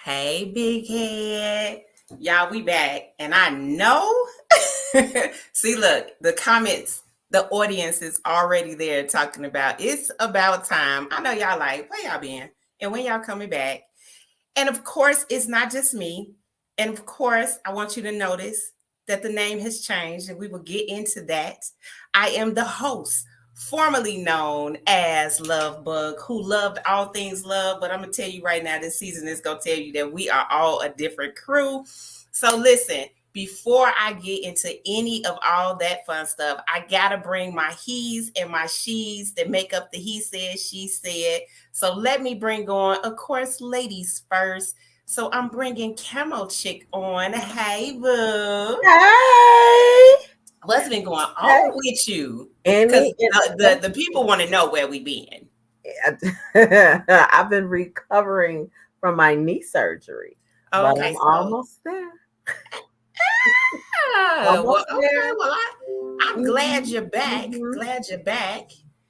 Hey, big head. Y'all, we back. And I know. See, look, the comments, the audience is already there talking about it's about time. I know y'all like, where y'all been? And when y'all coming back? And of course, it's not just me. And of course, I want you to notice that the name has changed, and we will get into that. I am the host, formerly known as Love Bug, who loved all things love. But I'm going to tell you right now, this season is going to tell you that we are all a different crew. So listen, before I get into any of all that fun stuff, I got to bring my he's and my she's that make up the he said, she said. So let me bring on, of course, ladies first. So I'm bringing Camo Chick on. Hey, boo. Hey. What's been going on with you? Because the people want to know where we been. I've been recovering from my knee surgery. Okay, but I'm almost there. Well, I'm glad you're back. Glad you're back.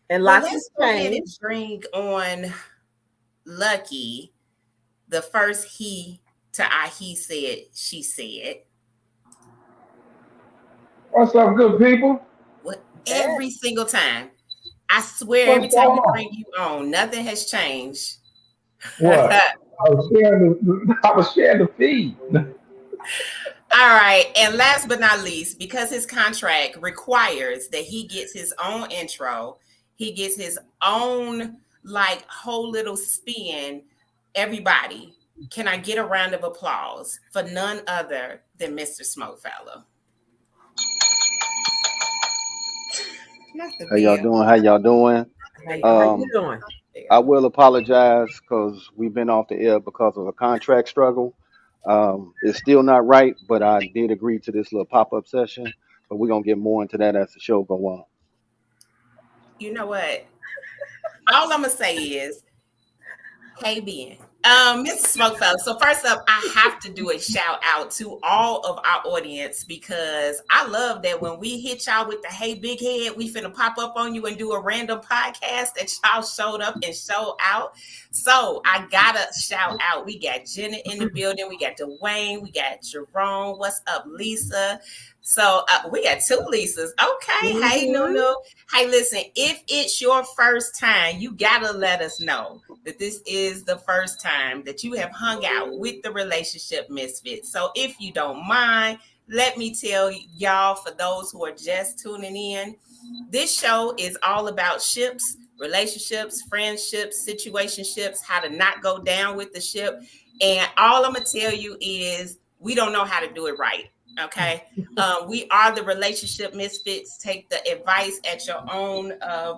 And lots let's go ahead and bring on Lucky, the first he to I he said, she said. What's up, good people? Every single time. I swear, every time we bring you on, nothing has changed. What? I was sharing the feed. All right. And last but not least, because his contract requires that he gets his own intro, he gets his own like whole little spin. Everybody, can I get a round of applause for none other than Mr. Smokefellow? How y'all doing? How y'all doing? How you doing? I will apologize because we've been off the air because of a contract struggle. It's still not right, but I did agree to this little pop-up session. But we're gonna get more into that as the show go on. You know what? All I'm gonna say is, hey Ben. Mr. Smokefellow. So first up, I have to do a shout out to all of our audience because I love that when we hit y'all with the hey big head, we finna pop up on you and do a random podcast that y'all showed up and showed out. So I gotta shout out. We got Jenna in the building, we got Dwayne, we got Jerome. What's up, Lisa? So we got two Lisas. Okay. Mm-hmm. Hey, no. Hey, listen, if it's your first time, you gotta let us know that this is the first time that you have hung out with the Relationship Misfits. So if you don't mind, let me tell y'all, for those who are just tuning in, this show is all about ships, relationships, friendships, situationships, how to not go down with the ship. And all I'm gonna tell you is we don't know how to do it right. Okay. We are the Relationship Misfits. Take the advice at your own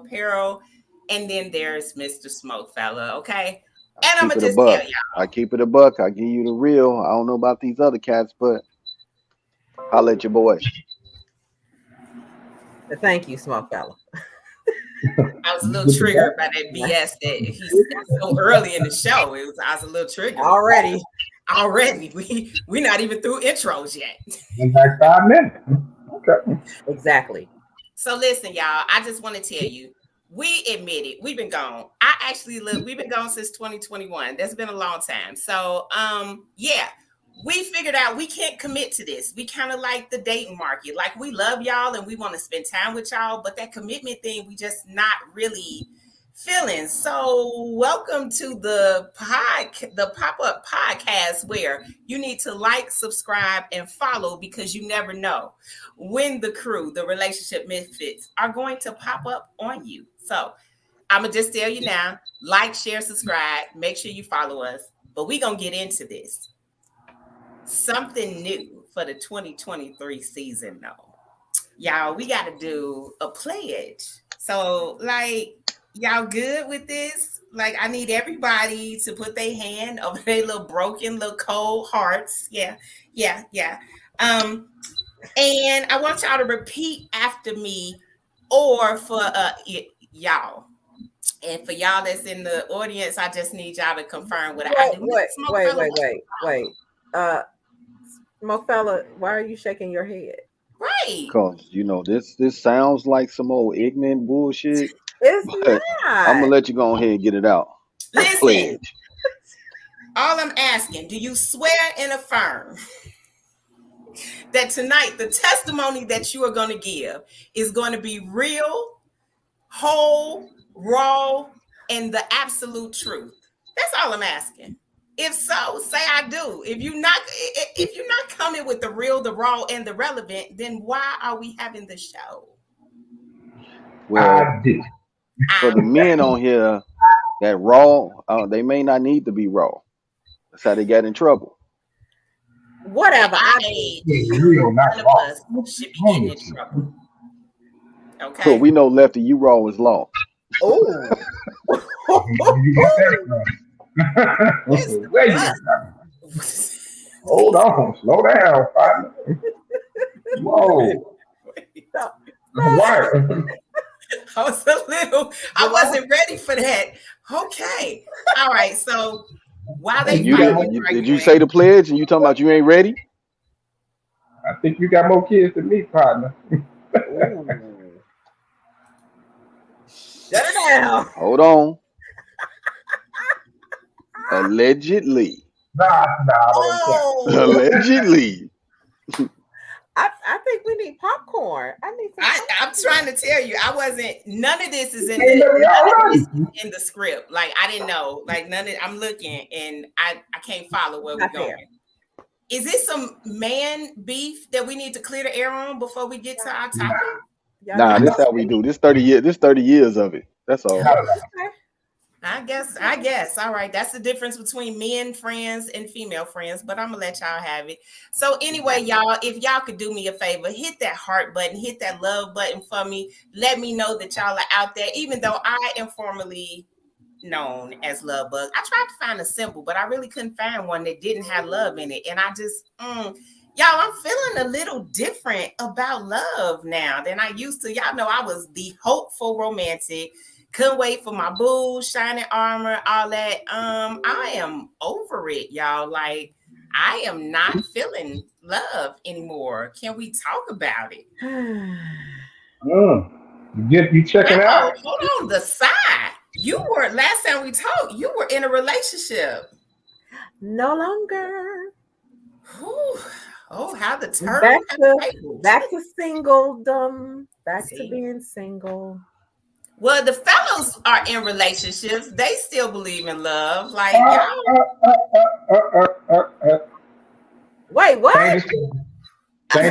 peril. And then there's Mr. Smokefellow. Okay. And I'm gonna just tell y'all. I keep it a buck. I give you the real. I don't know about these other cats, but I'll let your boy. Thank you, Smokefellow. I was a little triggered by that BS that he said so early in the show. I was a little triggered. Already. We're not even through intros yet. In like 5 minutes. Okay. Exactly. So listen, y'all, I just want to tell you, we admit it. We've been gone. We've been gone since 2021. That's been a long time. So yeah, we figured out we can't commit to this. We kind of like the dating market. Like, we love y'all and we want to spend time with y'all, but that commitment thing, we just not really feeling. So welcome to the pop-up podcast where you need to like, subscribe, and follow, because you never know when the crew, the Relationship Misfits, are going to pop up on you. So I'm gonna just tell you now, like, share, subscribe, make sure you follow us. But we're gonna get into this. Something new for the 2023 season, though. Y'all, we got to do a pledge. So, like, y'all good with this? Like, I need everybody to put their hand over their little broken, little cold hearts. Yeah. And I want y'all to repeat after me, or for y'all. And for y'all that's in the audience, I just need y'all to confirm what I do. Wait. Smokefellow, why are you shaking your head? Right. Because, this sounds like some old ignorant bullshit. It's not. I'm going to let you go ahead and get it out. Listen. All I'm asking, do you swear and affirm that tonight the testimony that you are going to give is going to be real, whole, raw, and the absolute truth? That's all I'm asking. If so, say I do. If you're not coming with the real, the raw, and the relevant, then why are we having the show? Well, I do. for the men on here that raw, they may not need to be raw. That's how they got in trouble. Whatever. I I age, Yeah, real, not none of raw. us should be getting in trouble. But Okay. we know Lefty, you raw is law. oh. You get that from? Where you got that? Hold on, slow down, partner. Whoa, right. I wasn't ready for that. Okay. All right. So while they You fight got- and Did you say the pledge and you talking about you ain't ready? I think you got more kids than me, partner. Ooh. Shut it down. Hold on. Allegedly. Nah, I don't care. Oh, Allegedly. I think we need popcorn. I need some I'm trying to tell you, none of this is in Hey, let me in the script. Like I didn't know. Like none of I'm looking and I can't follow where we're Not going. there. Is this some man beef that we need to clear the air on before we get to our topic? Y'all Nah, need this how we do. This 30 years of it. That's all. Nah, Okay. I guess. All right. That's the difference between men friends and female friends, but I'm gonna let y'all have it. So anyway, y'all, if y'all could do me a favor, hit that heart button, hit that love button for me. Let me know that y'all are out there, even though I am formerly known as Love Bug. I tried to find a symbol, but I really couldn't find one that didn't have love in it. And I just y'all, I'm feeling a little different about love now than I used to. Y'all know I was the hopeful romantic. Couldn't wait for my boo, shining armor, all that. I am over it, y'all. Like, I am not feeling love anymore. Can we talk about it? You checking out? Hold on the side. You were last time we talked, you were in a relationship. No longer. Whew. Oh, how the turtle Back has to- tabled. Back to singledom. Back See? to being single. Well, the fellows are in relationships. They still believe in love. Like, y'all. Wait, what? Change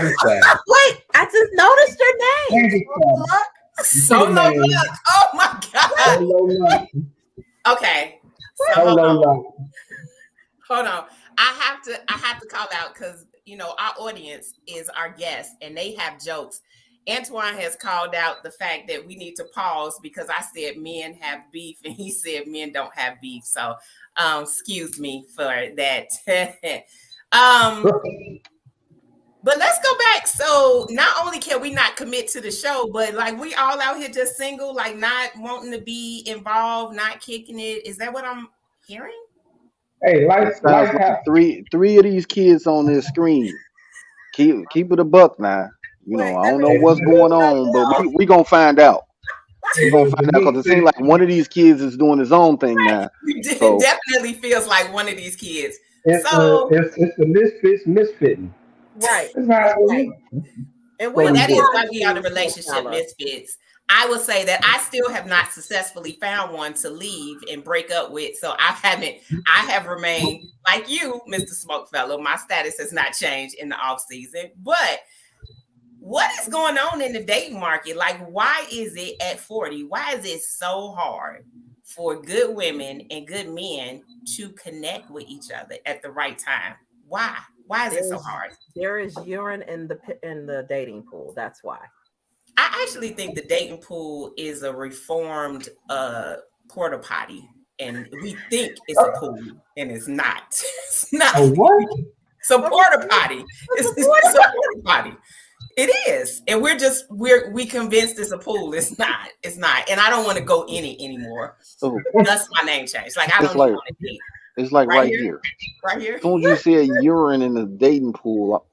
the style. Wait, I just noticed your name. Change the style. Solo luck. Oh my God. Solo luck. Okay. So hold Solo on. luck. Hold on. I have to call out because our audience is our guests and they have jokes. Antoine has called out the fact that we need to pause because I said men have beef and he said men don't have beef. So excuse me for that. But let's go back. So not only can we not commit to the show, but like we all out here just single, like not wanting to be involved, not kicking it. Is that what I'm hearing? Hey, It life sounds like happens. three of these kids on this screen. Keep it a buck now. Wait, I don't that know means- what's going on, but we gonna find out. We're gonna find out because it seems like one of these kids is doing his own thing now. It So- definitely feels like one of these kids. It's So- the misfits misfitting. Right. That's how it Right. is. And Well, Well, that is yeah. why we are the relationship misfits. I will say that I still have not successfully found one to leave and break up with. So I have remained like you, Mr. Smokefellow. My status has not changed in the off season. But what is going on in the dating market? Like, why is it at 40? Why is it so hard for good women and good men to connect with each other at the right time? Why? Why is it so hard? There is urine in the dating pool. That's why. I actually think the dating pool is a reformed porta potty, and we think it's a pool, and it's not. It's not. A what? It's a porta potty. It's a porta potty. It is, and we convinced it's a pool. It's not. It's not, and I don't want to go in it anymore. Oh, That's my name change. Like I It's don't like- even want to date it's like Right right here? here. right here. As soon as you said urine in the dating pool,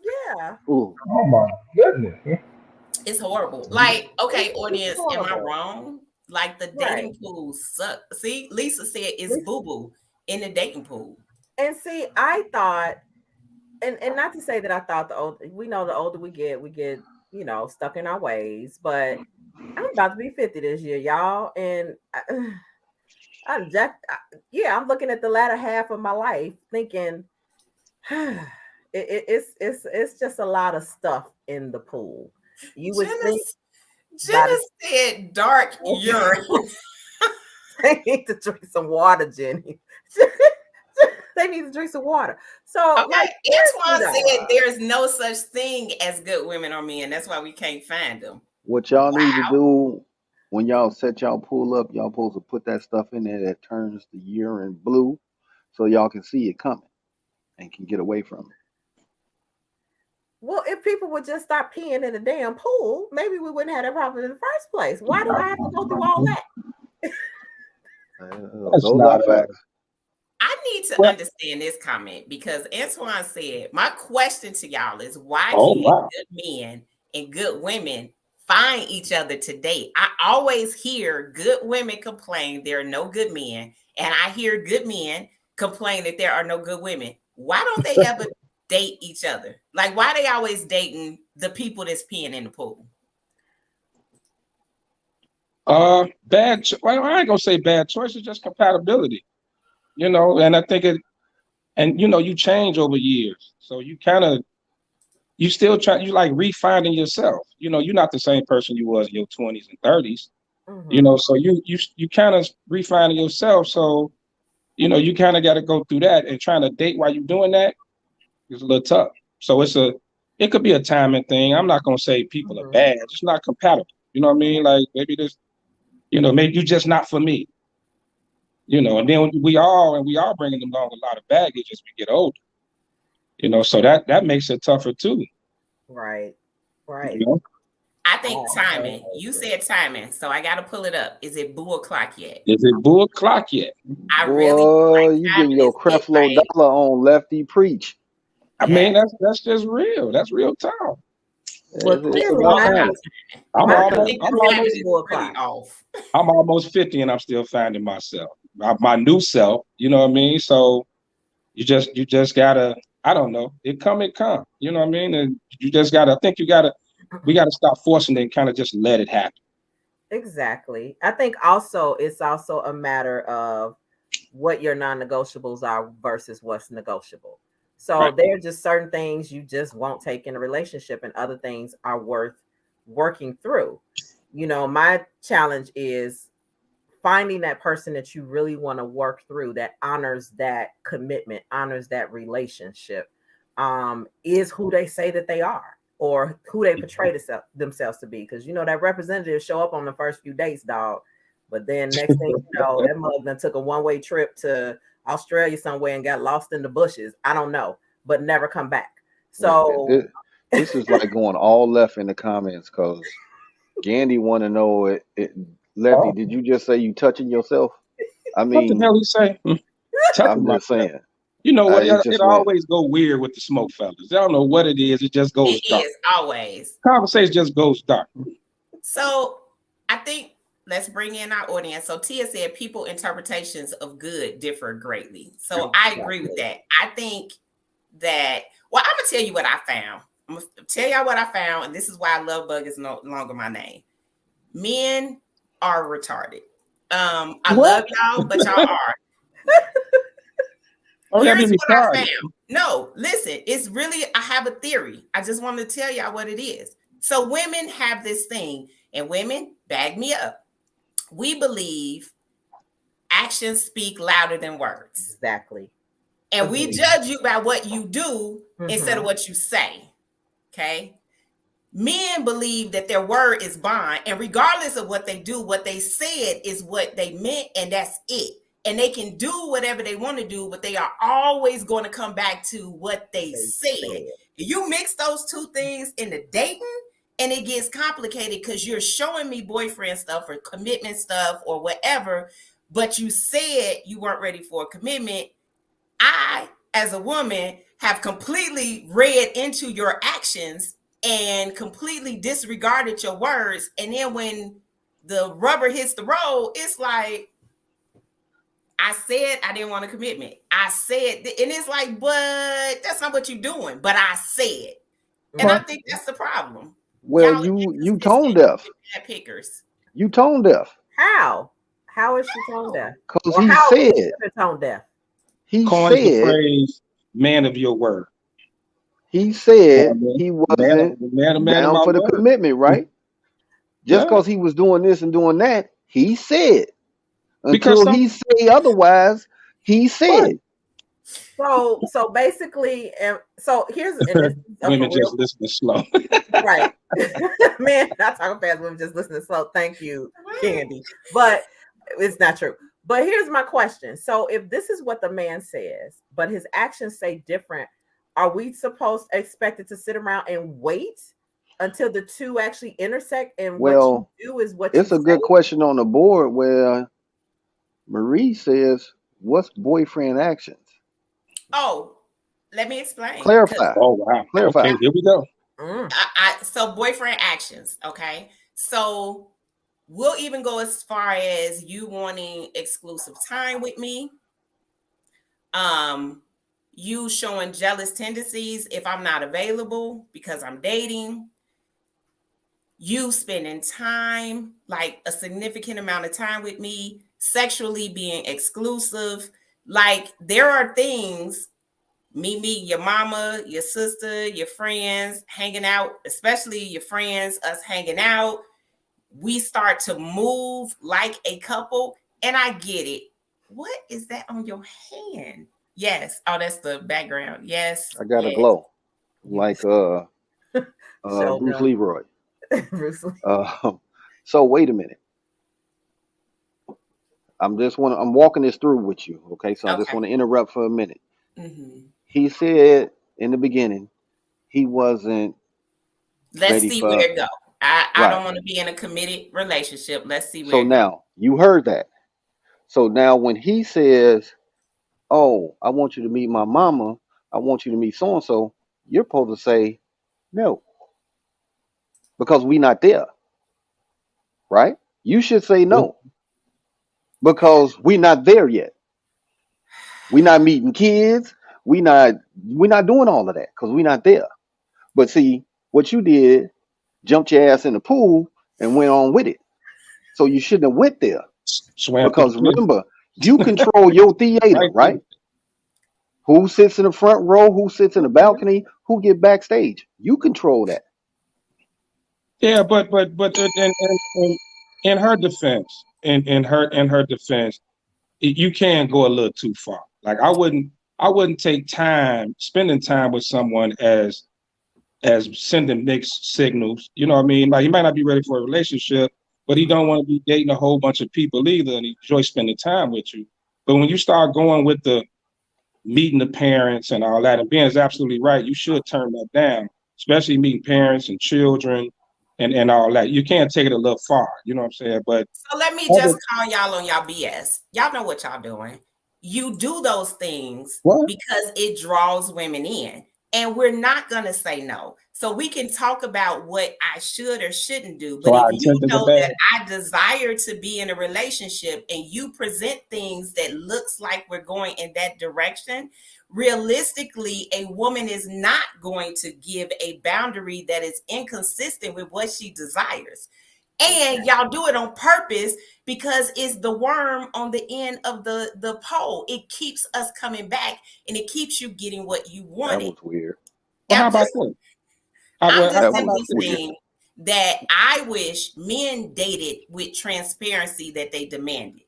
Yeah. ooh, Oh my goodness. It's horrible. Like, okay, audience, am I horrible. wrong? Like the dating pool suck. See, Lisa said it's boo boo. in the dating pool. And see, I thought, and not to say that I thought we know the older we get, stuck in our ways. But I'm about to be 50 this year, y'all, and I'm just, I'm looking at the latter half of my life, thinking it's just a lot of stuff in the pool. You would think Jenna said dark urine. they need to drink some water, Jenny. They need to drink some water. So, okay, Antoine said there's no such thing as good women or men. That's why we can't find them. What y'all need to do when y'all set y'all pool up, y'all supposed to put that stuff in there that turns the urine blue so y'all can see it coming and can get away from it. Well, if people would just stop peeing in the damn pool, maybe we wouldn't have that problem in the first place. Why do I have to go through all that? Those are facts. I need to understand this comment because Antoine said, my question to y'all is why can't good men and good women find each other to date? I always hear good women complain there are no good men, and I hear good men complain that there are no good women. Why don't they ever date each other? Like, why they always dating the people that's peeing in the pool? Well, I ain't gonna say bad choice, it's just compatibility. And I think you change over years. So you still try, you like refining yourself. You're not the same person you was in your 20s and 30s. Mm-hmm. So you kind of refining yourself. So, you kind of got to go through that, and trying to date while you're doing that is a little tough. So it could be a timing thing. I'm not going to say people are bad. It's not compatible. You know what I mean? Like maybe maybe you're just not for me. And then we are bringing along a lot of baggage as we get older. So that makes it tougher too. Right. I think timing. You said timing, so I got to pull it up. Is it boo o'clock yet? Is it boo o'clock yet? You getting your Creflo Dollar on Lefty Preach. I mean, that's just real. That's real time. I'm almost 50 and I'm still finding myself. My new self, you know what I mean? So you just gotta, I don't know, it come, you know what I mean? And you just gotta, we gotta stop forcing it and kind of just let it happen. Exactly. I think also it's also a matter of what your non-negotiables are versus what's negotiable. So there are just certain things you just won't take in a relationship, and other things are worth working through. My challenge is finding that person that you really want to work through, that honors that commitment, honors that relationship, is who they say that they are, or who they portray themselves to be. Because that representative show up on the first few dates, dog. But then next thing you know, that mug done took a one-way trip to Australia somewhere and got lost in the bushes. I don't know, but never come back. So this is like going all left in the comments, because Gandhi want to know it. Lefty, did you just say you touching yourself? I mean, what the hell he say? I'm just saying. You know what? It always go weird with the smoke fellas. I don't know what it is. It just goes dark. It is always. Conversation just goes dark. So I think let's bring in our audience. So Tia said people interpretations of good differ greatly. So I agree with that. I think that, I'm going to tell you what I found. I'm going to tell y'all what I found. And this is why Love Bug is no longer my name. Men are retarded. I love y'all, but y'all are. Here's what I found. No, listen, it's really, I have a theory. I just want to tell y'all what it is. So women have this thing, and women, bag me up. We believe actions speak louder than words. Exactly. And we judge you by what you do instead of what you say. Okay. Men believe that their word is bond, and regardless of what they do, what they said is what they meant, and that's it. And they can do whatever they want to do, but they are always going to come back to what they said. You mix those two things in the dating, and it gets complicated because you're showing me boyfriend stuff or commitment stuff or whatever, but you said you weren't ready for a commitment. I, as a woman, have completely read into your actions and completely disregarded your words. And then when the rubber hits the road, it's like, I said I didn't want a commitment. I said, and it's like, but that's not what you're doing. But I said, and I Right. think that's the problem. Well, Y'all you inconsistent tone deaf. bad pickers. You tone deaf. How? How is she tone deaf? Because Or he how said, is she tone deaf? he Coins the said, phrase "man of your word." he said Man he wasn't of down my for the word. commitment, right? Just Yeah. because he was doing this and doing that, he said. Because Until he say otherwise, he said. So basically, so here's and this is women for real, just listening slow. right? Man, not talking fast. Women just listening slow. Thank you, Candy. But it's not true. But here's my question. So if this is what the man says, but his actions say different, are we supposed expected to sit around and wait until the two actually intersect? And what Well, you do is what you it's a say. good question on the board where Marie says, "What's boyfriend actions?" Oh, let me explain. 'Cause Clarify. Oh wow. Clarify. Okay, here we go. Mm. so boyfriend actions, okay? So we'll even go as far as you wanting exclusive time with me. You showing jealous tendencies if I'm not available because I'm dating. You spending time, like a significant amount of time with me, sexually being exclusive. Like there are things, me, your mama, your sister, your friends hanging out, especially your friends, us hanging out. We start to move like a couple, and I get it. What is that on your hand? Yes. Oh, that's the background. Yes. I got a Yes. glow, like Shoulder. Bruce Leroy. Bruce Lee. So wait a minute. I'm walking this through with you. Okay, so I just Okay. want to interrupt for a minute. Mhm. He said in the beginning he wasn't Let's ready see for where it go. I right. don't want to be in a committed relationship. Let's see where So it goes. now you heard that. So now when he says, "Oh, I want you to meet my mama. I want you to meet so and so," you're supposed to say no because we not there, right? You should say no because we not there yet. We not meeting kids. We not doing all of that because we not there. But see, what you did, jumped your ass in the pool and went on with it. So you shouldn't have went there Swam through the because cliff. remember, you control your theater, Right. right? Who sits in the front row? Who sits in the balcony? Who get backstage? You control that. Yeah, but in her defense, in her defense, you can go a little too far. Like I wouldn't take spending time with someone as sending mixed signals. You know what I mean? Like he might not be ready for a relationship, but he don't want to be dating a whole bunch of people either, and he enjoys spending time with you. But when you start going with the meeting the parents and all that, and Ben is absolutely right, you should turn that down, especially meeting parents and children and all that. You can't take it a little far, you know what I'm saying? But So let me just call y'all on y'all BS. Y'all know what y'all doing. You do those things because it draws women in. And we're not going to say no. So we can talk about what I should or shouldn't do. But if you know that I desire to be in a relationship and you present things that looks like we're going in that direction, realistically, a woman is not going to give a boundary that is inconsistent with what she desires. And y'all do it on purpose because it's the worm on the end of the pole. It keeps us coming back and it keeps you getting what you wanted. That was weird. Well, how about that? I'm just simply saying that I wish men dated with transparency that they demanded.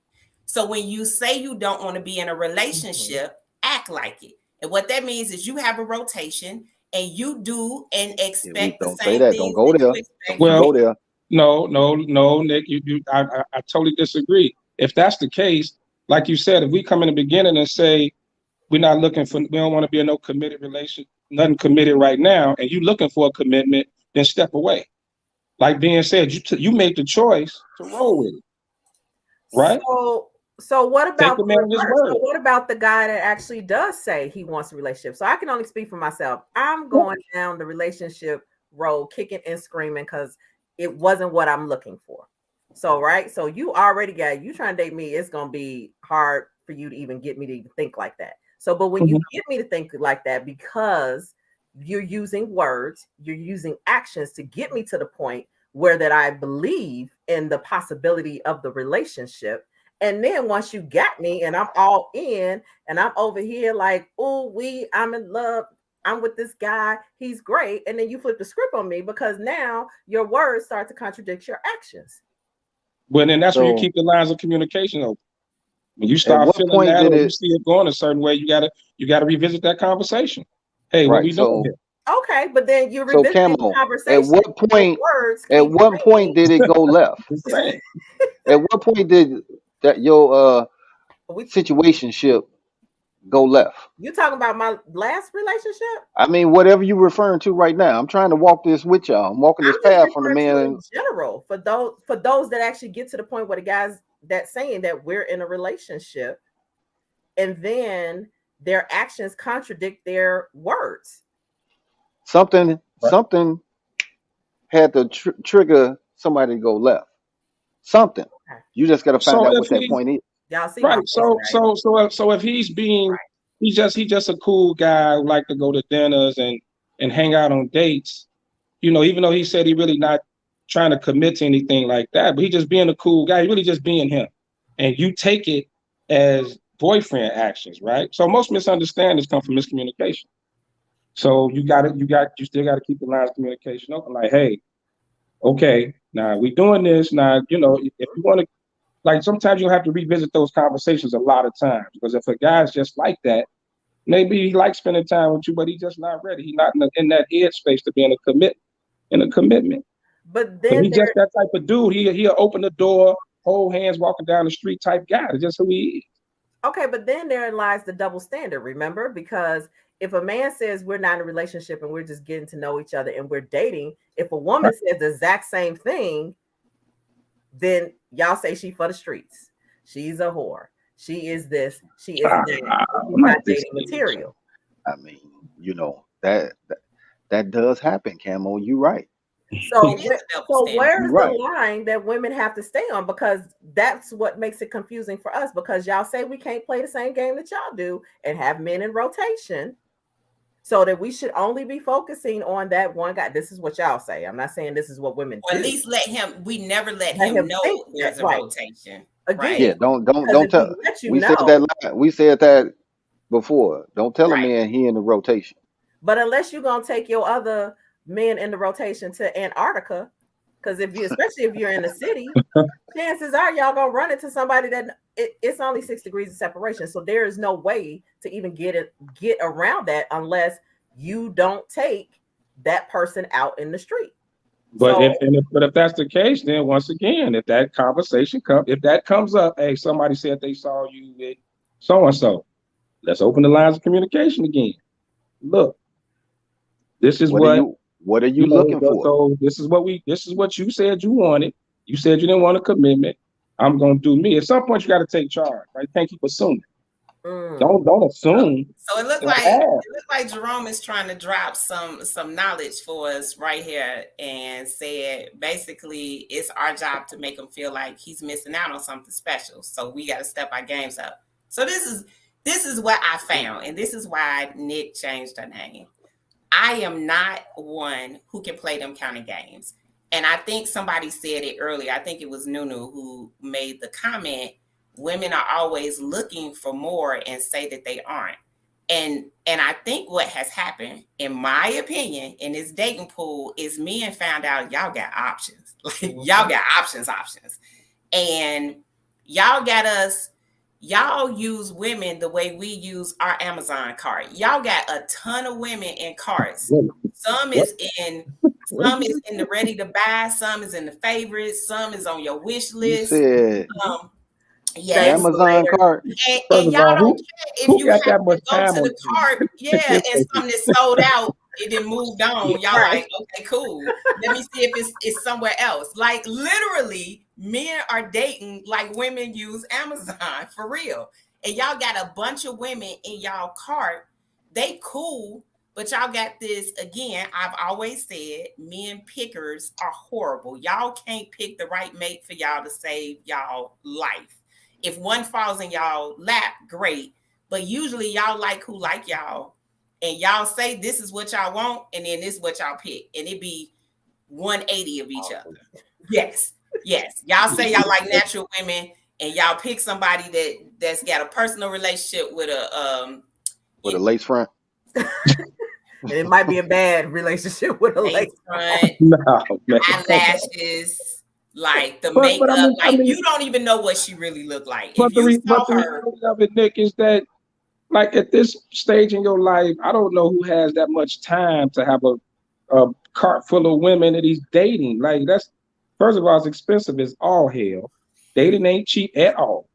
So when you say you don't want to be in a relationship, act like it. And what that means is you have a rotation and you do and expect the same things. Don't go there. Don't go there. No, Nick, I totally disagree. If that's the case, like you said, if we come in the beginning and say we don't want to be in no committed relation, nothing committed right now, and you looking for a commitment, then step away. Like Ben said, you make the choice to roll with it, right? So what about the guy that actually does say he wants a relationship? So I can only speak for myself. I'm going down the relationship road, kicking and screaming because it wasn't what I'm looking for. So, right. So you already got, you trying to date me. It's going to be hard for you to even get me to even think like that. So, but when you get me to think like that, because you're using words, you're using actions to get me to the point where that I believe in the possibility of the relationship. And then once you got me and I'm all in and I'm over here like, oh, I'm in love. I'm with this guy. He's great. And then you flip the script on me because now your words start to contradict your actions. Well, then that's So- where you keep the lines of communication open. When you At start what feeling point that, did or you it- see it going a certain way, you gotta revisit that conversation. Hey, what Right, we so- doing here? Okay, but then you So revisit the Camo, conversation. at what point? Words At keep what point did it go left? Just saying. At what point did that your situationship go left? You talking about my last relationship? I mean, whatever you're referring to right now. I'm trying to walk this with y'all. I'm walking this I'm just path from the referring to man. in general for those that actually get to the point where the guys that saying that we're in a relationship and then their actions contradict their words. Something had to trigger somebody to go left. Something. Okay. You just got to find So out if what that he- point is. Y'all see my Right. face, So if he's being, he's just a cool guy who like to go to dinners and hang out on dates, even though he said he really not trying to commit to anything like that, but he just being a cool guy, he really just being him. And you take it as boyfriend actions, right? So most misunderstandings come from miscommunication. So you still got to keep the lines of communication open. Like, hey, okay, now we doing this. Now, if you want to, like, sometimes you'll have to revisit those conversations a lot of times, because if a guy's just like that, maybe he likes spending time with you, but he's just not ready. He's not in that headspace to be in a commitment. But But then he's just that type of dude. He'll open the door, hold hands, walking down the street type guy. That's just who he is. okay, but then therein lies the double standard, remember? Because if a man says we're not in a relationship and we're just getting to know each other and we're dating, if a woman says the exact same thing, then y'all say she for the streets. She's a whore. She is this. She is that. She's not dating material. I mean, that does happen, Camo. You're right. So, It is a double so standard. where's Right. the line that women have to stay on? Because that's what makes it confusing for us. Because y'all say we can't play the same game that y'all do and have men in rotation, so that we should only be focusing on that one guy. This is what y'all say. I'm not saying this is what women Or do. at least we never let Let him him know think there's that, a right. rotation. Again, Right. Yeah, don't because if tell. we let you We know, said that. We said that before. Don't tell Right. a man he in the rotation. but unless you're gonna take your other men in the rotation to Antarctica, because especially if you're in the city, chances are y'all gonna run into somebody that it's only 6 degrees of separation. So there is no way to even get around that unless you don't take that person out in the street. But So- if that's the case, then once again, if that conversation comes up, hey, somebody said they saw you with so and so, let's open the lines of communication again. Look, this is What are you looking for? So this is what you said you wanted. You said you didn't want a commitment. I'm gonna do me. At some point, you got to take charge. Right? You can't keep assuming. Don't assume. So it looked like Jerome is trying to drop some knowledge for us right here, and said basically it's our job to make him feel like he's missing out on something special. So we got to step our games up. So this is what I found, and this is why Nick changed her name. I am not one who can play them kind of games. And I think somebody said it earlier. I think it was Nunu who made the comment, women are always looking for more and say that they aren't. And I think what has happened, in my opinion, in this dating pool is men found out y'all got options. Like y'all got options. And y'all use women the way we use our Amazon cart. Y'all got a ton of women in carts. Some is in the ready to buy, some is in the favorites, some is on your wish You list. said Yes. Amazon cart. And y'all don't care if you have to go to the cart, and something that's sold out, it didn't moved on. Y'all like, okay, cool. Let me see if it's somewhere else. Like literally, men are dating like women use Amazon for real. And y'all got a bunch of women in y'all cart. They cool, but y'all got this again. I've always said men pickers are horrible. Y'all can't pick the right mate for y'all to save y'all life. If one falls in y'all lap, great. But usually y'all like who like y'all, and y'all say this is what y'all want, and then this is what y'all pick, and it be 180 of each other. Yes. Y'all say y'all like natural women, and y'all pick somebody that's got a personal relationship with a lace front. And it might be a bad relationship with a lace front, No, man. eyelashes, like the makeup. I mean, you don't even know what she really looked like. But if you saw the her, reality of it, Nick, is that like at this stage in your life, I don't know who has that much time to have a cart full of women that he's dating. Like that's, first of all, it's expensive as all hell. Dating ain't cheap at all.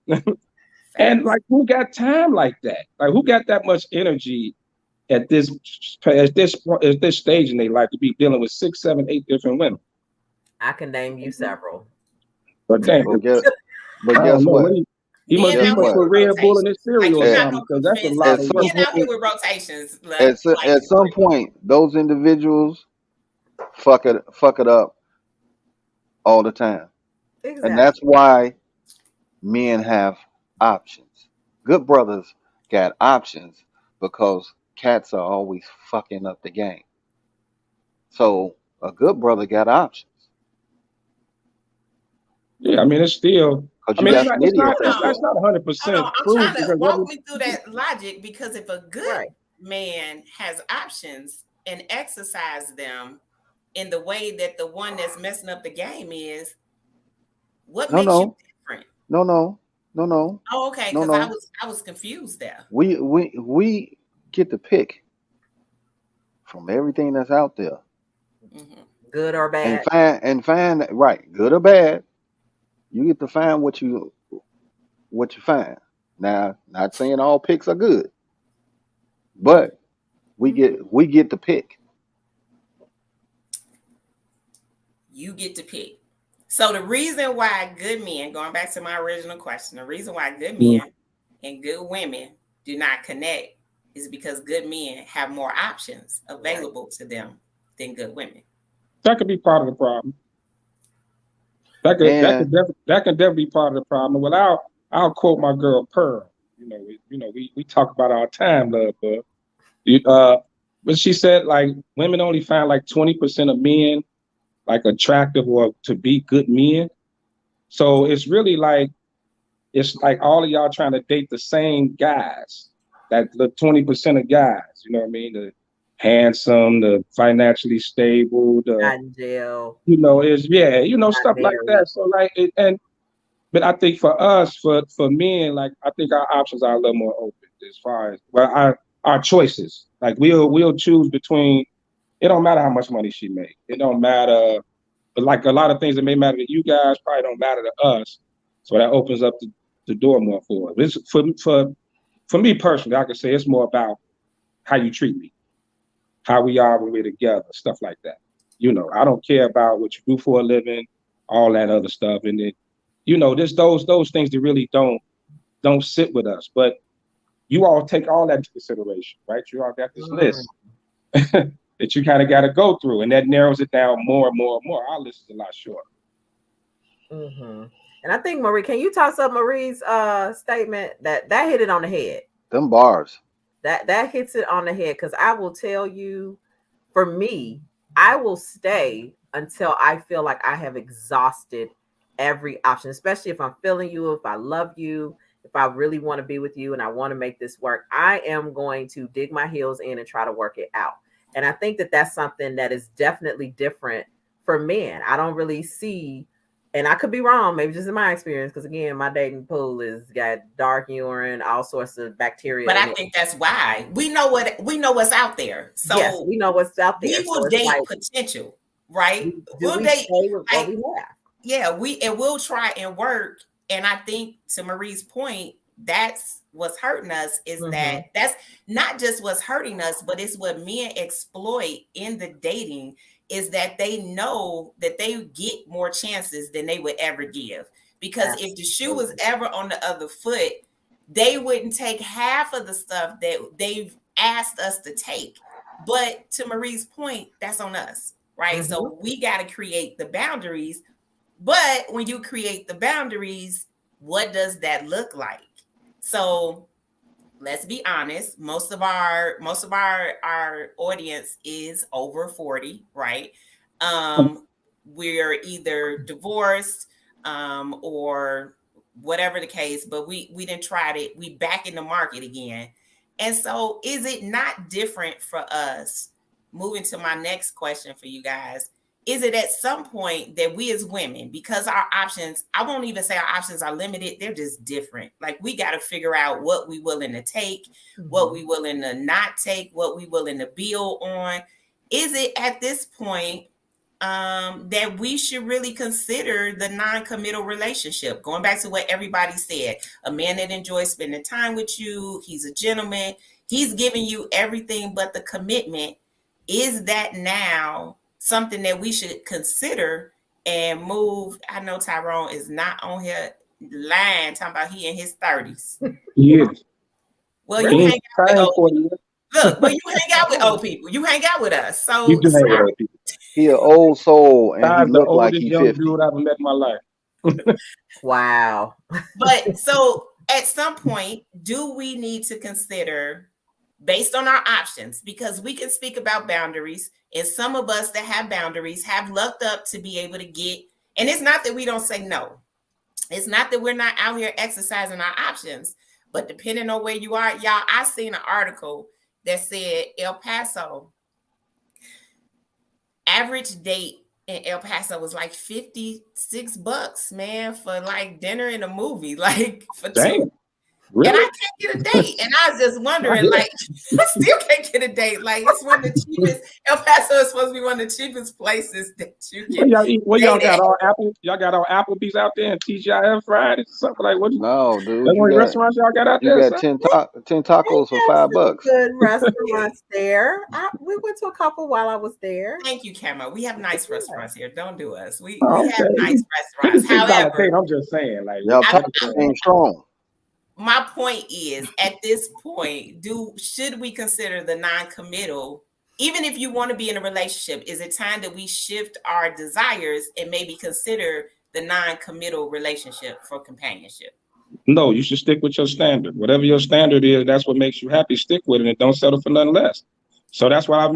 And like, who got time like that? Like, who got that much energy at this stage in their life to be dealing with 6, 7, 8 different women? I can name you several. But damn, But guess what? He must put Red Bull in his cereal or something, because that's a lot of being out here with rotations. At some point, those individuals fuck it up all the time. Exactly. And that's why men have options. Good brothers got options because cats are always fucking up the game. So a good brother got options. Yeah, I mean, it's still. I mean, that's not 100% true. I'm trying to walk me through that logic, because if a good man has options and exercise them in the way that the one that's messing up the game is, what makes you different? No. Oh, okay, because I was confused there. We get to pick from everything that's out there, good or bad, and find right, good or bad. You get to find what you find. Now, not saying all picks are good, but we get to pick. You get to pick. So the reason why good men, going back to my original question, the reason why good men and good women do not connect is because good men have more options available to them than good women. That could be part of the problem. That could definitely be part of the problem. Well, I'll quote my girl Pearl. We talk about our time, love, but she said like women only find like 20% of men like attractive or to be good men. So it's really like all of y'all trying to date the same guys, that the 20% of guys. You know what I mean? The handsome, the financially stable, the not in jail. Stuff like that. So like but I think for us, for men, like I think our options are a little more open as far as our choices. Like we'll choose between. It don't matter how much money she make. It don't matter. But like a lot of things that may matter to you guys probably don't matter to us. So that opens up the door more for us. It's for me personally, I could say it's more about how you treat me, how we are when we're together, stuff like that. I don't care about what you do for a living, all that other stuff. And then, those things that really don't sit with us. But you all take all that into consideration, right? You all got this list that you kind of got to go through, and that narrows it down more and more and more. Our list is a lot shorter. And I think, Marie, can you toss up Marie's statement that hit it on the head? Them bars. That hits it on the head, because I will tell you, for me, I will stay until I feel like I have exhausted every option, especially if I'm feeling you, if I love you, if I really want to be with you and I want to make this work. I am going to dig my heels in and try to work it out. And I think that that's something that is definitely different for men. I don't really see, and I could be wrong, maybe just in my experience, because again, my dating pool has got dark urine, all sorts of bacteria. But I think that's why we know what's out there. So yes, we know what's out there. We will date potential, right? We'll date what we have. Yeah, we'll try and work. And I think, to Marie's point, that's what's hurting us, is that that's not just what's hurting us, but it's what men exploit in the dating, is that they know that they get more chances than they would ever give. Because if the shoe was ever on the other foot, they wouldn't take half of the stuff that they've asked us to take. But to Marie's point, that's on us, right? So we got to create the boundaries. But when you create the boundaries, what does that look like? So let's be honest. Most of our audience is over 40, right? We're either divorced or whatever the case, but we didn't try it. We back in the market again. And so is it not different for us? Moving to my next question for you guys. Is it at some point that we as women, because our options, I won't even say our options are limited, they're just different. Like we got to figure out what we willing to take, what we willing to not take, what we willing to build on. Is it at this point that we should really consider the non-committal relationship? Going back to what everybody said, a man that enjoys spending time with you, he's a gentleman, he's giving you everything but the commitment. Is that now something that we should consider and move? I know Tyrone is not on here lying, talking about he in his 30s. Yeah. Well, you hang out with old people. Look, well, you hang out with old people. You hang out with us. So You do hang with old people. He an old soul and Ty's he the look like oldest he young 50. dude I've ever met in my life. Wow. But so at some point, do we need to consider, based on our options, because we can speak about boundaries, and some of us that have boundaries have lucked up to be able to get, and it's not that we don't say no. It's not that we're not out here exercising our options, but depending on where you are, y'all, I seen an article that said El Paso, average date in El Paso was like $56, man, for like dinner and a movie, like for two. Really? And I can't get a date. And I was just wondering, like, I still can't get a date. Like, it's one of the cheapest. El Paso is supposed to be one of the cheapest places that you can. What y'all got? All Apple? Y'all got all Applebee's out there and TGIF Fridays or something like what? No, dude. That's one of the restaurants y'all got out You there. got 10 tacos for $5. Good restaurants there. We went to a couple while I was there. Thank you, Camo. We have nice restaurants here. Don't do us. We Okay. have nice restaurants. However, I'm just saying, like, Y'all ain't strong. my point is, at this point, should we consider the non-committal? Even if you want to be in a relationship, is it time that we shift our desires and maybe consider the non-committal relationship for companionship? No, you should stick with your standard. Whatever your standard is, that's what makes you happy. Stick with it and don't settle for nothing less. So that's what I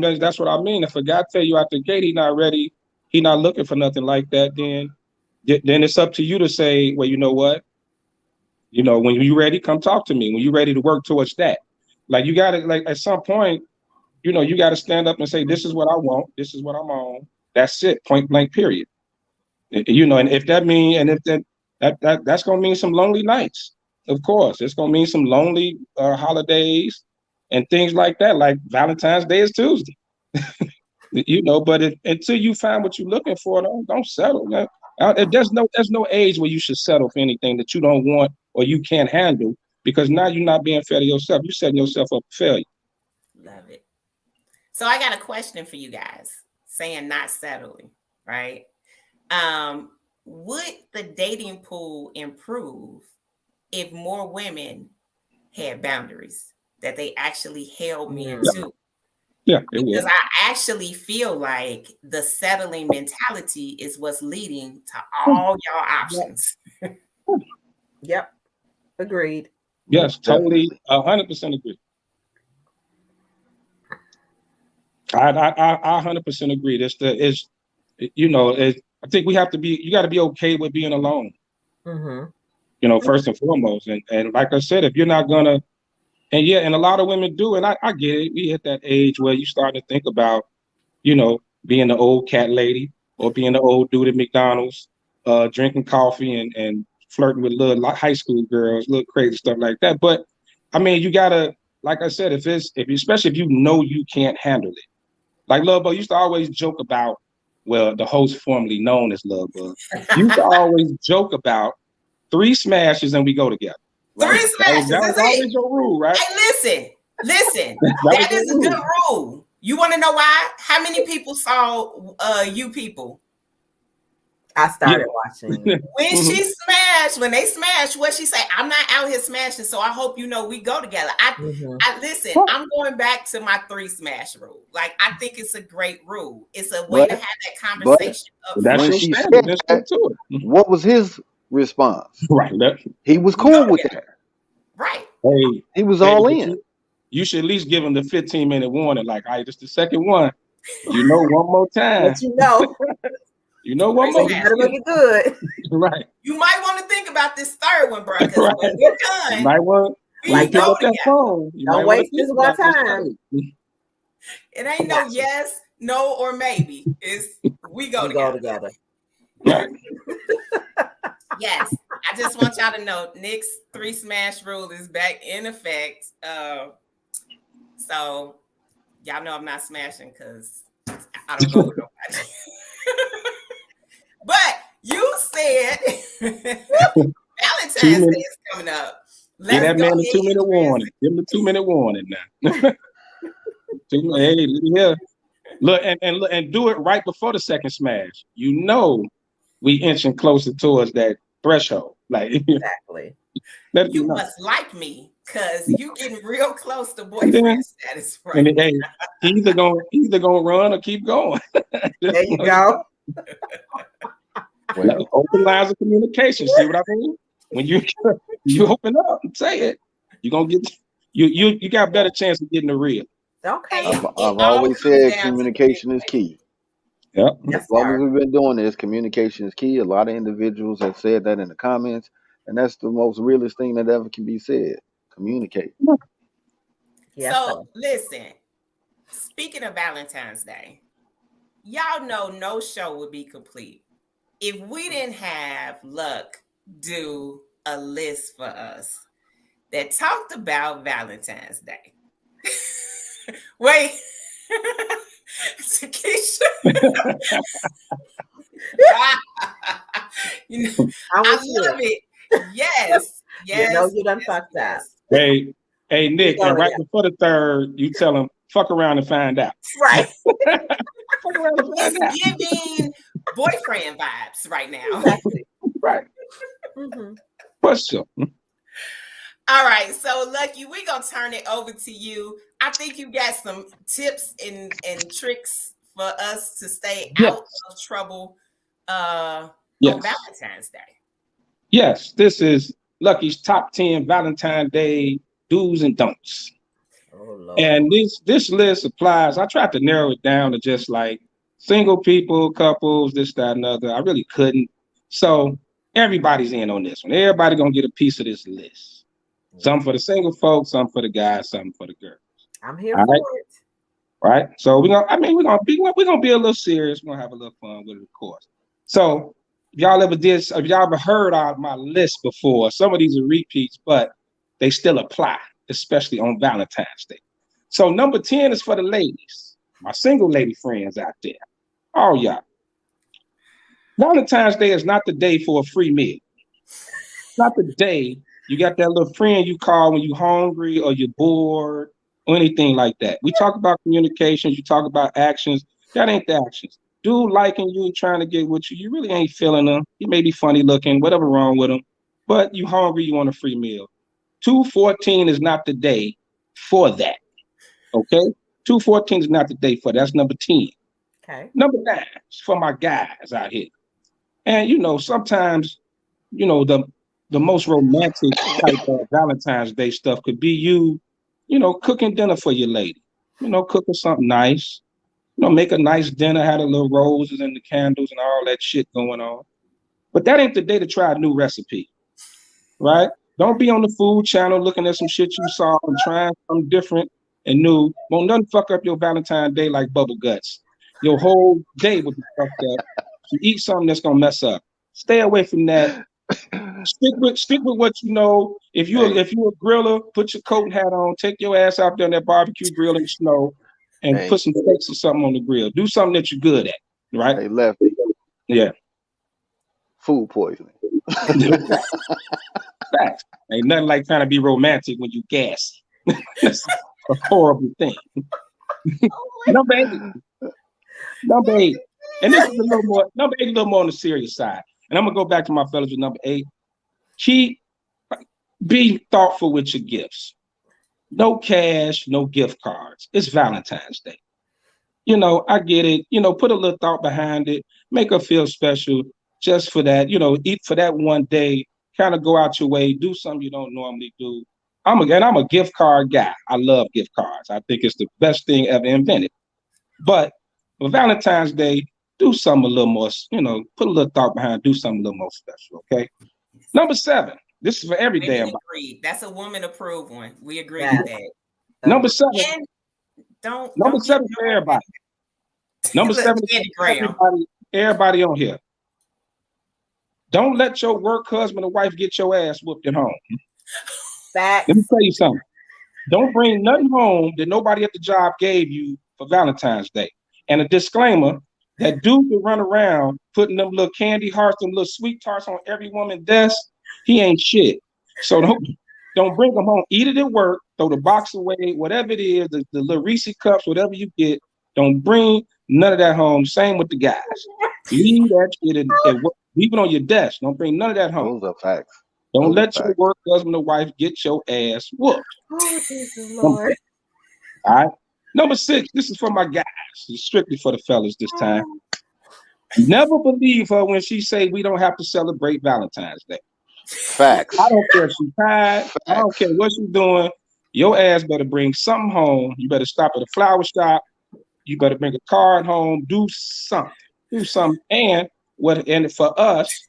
mean. If a guy tell you out the gate he not ready, he not looking for nothing like that, then it's up to you to say, well, you know what? You know, when you're ready, come talk to me. When you're ready to work towards that, like you got to, like at some point, you know, you got to stand up and say, this is what I want. This is what I'm on. That's it. Point blank. Period. You know, and if that mean, and if that's gonna mean some lonely nights, of course, it's gonna mean some lonely holidays and things like that. Like Valentine's Day is Tuesday. You know, but until you find what you're looking for, don't settle. There's no age where you should settle for anything that you don't want or you can't handle, because now you're not being fair to yourself. You're setting yourself up for failure. Love it. So I got a question for you guys, saying not settling, right? Would the dating pool improve if more women had boundaries that they actually held men to? Yeah, because I actually feel like the settling mentality is what's leading to all y'all options. Yep. Agreed. Yes, totally, 100% agree. I 100% agree. I think you got to be okay with being alone. Mm-hmm. You know, first and foremost. And like I said, if you're not gonna, and a lot of women do, and I get it. We hit that age where you start to think about, you know, being the old cat lady or being the old dude at McDonald's, drinking coffee and flirting with little high school girls, little crazy stuff like that. But I mean, you gotta, like I said, especially if you know you can't handle it. Like Love Bug used to always joke about, well, the host formerly known as Love Bug used to always joke about 3 smashes and we go together. Right? 3 smashes. That was always your rule, right? Hey, listen. That is a good rule. You want to know why? How many people saw You People? I started watching. When they smashed, what she say? I'm not out here smashing, so I hope you know we go together. I listen. I'm going back to my 3 smash rule. Like, I think it's a great rule. It's a way to have that conversation. When she said that, what was his response. Right. He was We go cool with together. that. Right. Hey, He was hey, all but in. you should at least give him the 15-minute warning. Like, all right, this the second one. You know, one more time. Let you know. You know, one So more. you better make it good. Right. You might want to think about this third one, bro, because Right. when we're You done, might want we Like, pick go up that together. phone. You Don't might want to waste think this one about this time. third. It ain't no yes, no, or maybe. It's we go We go together. together. Right. Yes. I just want y'all to know Nick's 3 smash rule is back in effect. So y'all know I'm not smashing because I don't go with nobody. But you said Valentine's Day is coming up. Give that man a ahead 2-minute and warning. Give him a 2-minute warning now. Hey, yeah. Look and do it right before the second smash. You know, we inching closer towards that threshold. Like Exactly. let You me know. must like me because you getting real close to boyfriend status right And now. hey, either gonna run or keep going. There you go. Like, open lines of communication. See what I mean? When you open up and say it, you're gonna get you got a better chance of getting the real. Okay. Hey, I've it all always comes said down to communication is key. Yep. Yes, As long sir. as we've been doing this, communication is key. A lot of individuals have said that in the comments, and that's the most realest thing that ever can be said. Communicate. Yes, So sir. listen, speaking of Valentine's Day, y'all know no show would be complete if we didn't have Luck do a list for us that talked about Valentine's Day. Wait. Takesha. You know, I I was here. love it. Yes. Yes. You know you done yes, fucked up. yes. Hey, Nick, go and right together. before the third, you tell him, fuck around and find out. Right. Fuck around and find out. It's giving boyfriend vibes right now. Exactly. Right. Mm-hmm. For sure. All right, so Lucky, we're gonna turn it over to you. I think you got some tips and tricks for us to stay out of trouble on Valentine's Day. Yes, this is Lucky's top 10 Valentine's Day do's and don'ts. Oh, Lord. And this list applies. I tried to narrow it down to just like single people, couples, this, that, and other. I really couldn't. So everybody's in on this one. Everybody gonna get a piece of this list. Some for the single folks, some for the guys, some for the girls. I'm here for it. Right. So we're gonna be a little serious. We're gonna have a little fun with it, of course. So if y'all ever heard of my list before, some of these are repeats, but they still apply, especially on Valentine's Day. So number 10 is for the ladies, my single lady friends out there. Oh y'all. Valentine's Day is not the day for a free meal. It's not the day you got that little friend you call when you're hungry or you're bored or anything like that. We talk about communications, you talk about actions. That ain't the actions. Dude liking you and trying to get with you, you really ain't feeling them. He may be funny looking, whatever wrong with him, but you hungry, you want a free meal. 2/14 is not the day for that. Okay? 2/14 is not the day for that. That's number 10. Okay. Number 9 is for my guys out here. And sometimes, the most romantic type of Valentine's Day stuff could be you cooking dinner for your lady, cooking something nice, make a nice dinner, had a little roses and the candles and all that shit going on. But that ain't the day to try a new recipe, right? Don't be on the food channel looking at some shit you saw and trying something different and new. Won't nothing fuck up your Valentine's Day like bubble guts. Your whole day will be fucked up. You eat something that's gonna mess up. Stay away from that. Stick with what you know. If you're a griller, put your coat and hat on. Take your ass out there on that barbecue grill in the snow, and put some steaks or something on the grill. Do something that you're good at, right? Hey, Lefty. Yeah. Food poisoning. Facts. Ain't nothing like trying to be romantic when you gassy. That's a horrible thing. Number 8. And this is a little more. Number 8, a little more on the serious side. And I'm gonna go back to my fellas with number 8. Be thoughtful with your gifts. No cash, no gift cards. It's Valentine's Day. I get it. Put a little thought behind it. Make her feel special. just for that, eat for that one day, kind of go out your way, do something you don't normally do. I'm a gift card guy. I love gift cards. I think it's the best thing ever invented. But for Valentine's Day, do something a little more, put a little thought behind, do something a little more special, okay? Number 7. This is for every damn body. That's a woman approved one. We agree Yeah. with that. Number 7. And don't Number 7 for everybody. Number 7 for everybody on here. Don't let your work husband or wife get your ass whooped at home. Facts. Let me tell you something. Don't bring nothing home that nobody at the job gave you for Valentine's Day. And a disclaimer, that dude that run around putting them little candy hearts, them little sweet tarts on every woman's desk, he ain't shit. So don't bring them home. Eat it at work, throw the box away, whatever it is, the little Reese cups, whatever you get. Don't bring none of that home. Same with the guys. Leave that shit at work. Leave it on your desk. Don't bring none of that home. Those are facts. Don't let your work husband or wife get your ass whooped. Oh, Jesus, Lord. All right. Number 6, this is for my guys. It's strictly for the fellas this time. Never believe her when she say we don't have to celebrate Valentine's Day. Facts. I don't care if she's tired. I don't care what she's doing. Your ass better bring something home. You better stop at a flower shop. You better bring a card home. Do something. And for us,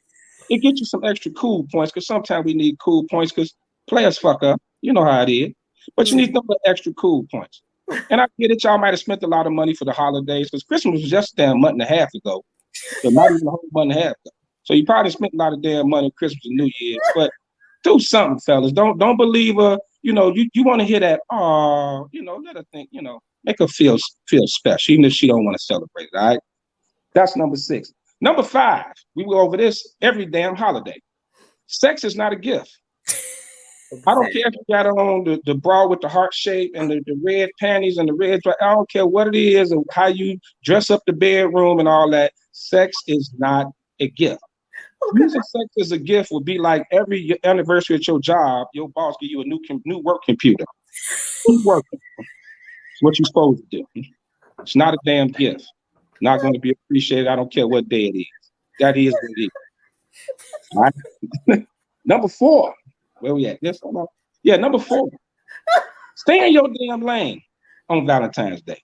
it gets you some extra cool points, because sometimes we need cool points because players fuck up. You know how it is. But you need some extra cool points. And I get it. Y'all might have spent a lot of money for the holidays, because Christmas was just a damn month and a half ago. So not even a whole month and a half ago. So you probably spent a lot of damn money on Christmas and New Year's. But do something, fellas. Don't believe her. You want to hear that. Oh, let her think. Make her feel special, even if she don't want to celebrate it. All right. That's number 6. Number 5. We go over this every damn holiday. Sex is not a gift. I don't care if you got on the bra with the heart shape and the red panties and the red. I don't care what it is and how you dress up the bedroom and all that. Sex is not a gift. Okay. Using sex as a gift would be like every anniversary at your job, your boss give you a new work computer. Keep working. It's what you're supposed to do. It's not a damn gift. Not going to be appreciated. I don't care what day it is. That is what it is. All right. Number 4. Where we at? Yes, hold on. Yeah, number 4. Stay in your damn lane on Valentine's Day.